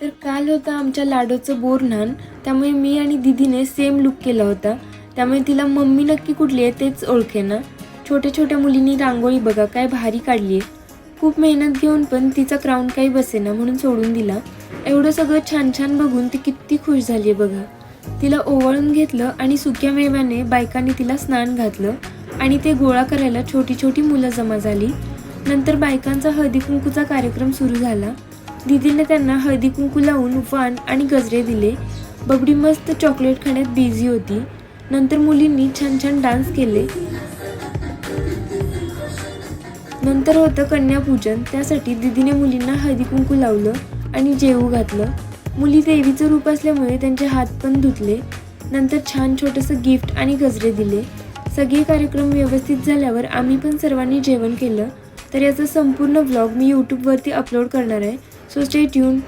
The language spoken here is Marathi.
तर काल होता आमच्या लाडोचं बोरन्हाण, त्यामुळे मी आणि दीदीने सेम लुक केला होता. त्यामुळे तिला मम्मी नक्की कुठली आहे तेच ओळखेना. छोट्या छोट्या मुलींनी रांगोळी बघा काय भारी काढली आहे. खूप मेहनत घेऊन पण तिचा क्राऊन काही बसेना म्हणून सोडून दिला. एवढं सगळं छान छान बघून ती किती खुश झाली बघा. तिला ओवाळून घेतलं आणि सुक्या मेव्याने बायकांनी तिला स्नान घातलं आणि ते गोळा करायला छोटी छोटी मुलं जमा झाली. नंतर बायकांचा हळदी कुंकूचा कार्यक्रम सुरू झाला. दीदीने त्यांना हळदी कुंकू लावून वाण आणि गजरे दिले. बबडी मस्त चॉकलेट खाण्यात बिझी होती. नंतर मुलींनी छान छान डान्स केले. नंतर होतं कन्यापूजन. त्यासाठी दीदीने मुलींना हळदी कुंकू लावलं आणि जेवू घातलं. मुली देवीचं रूप असल्यामुळे त्यांचे हात पण धुतले. नंतर छान छोटंसं गिफ्ट आणि गजरे दिले. सगळे कार्यक्रम व्यवस्थित झाल्यावर आम्ही पण सर्वांनी जेवण केलं. तर याचा संपूर्ण व्लॉग मी यूट्यूबवरती अपलोड करणार आहे. So stay tune.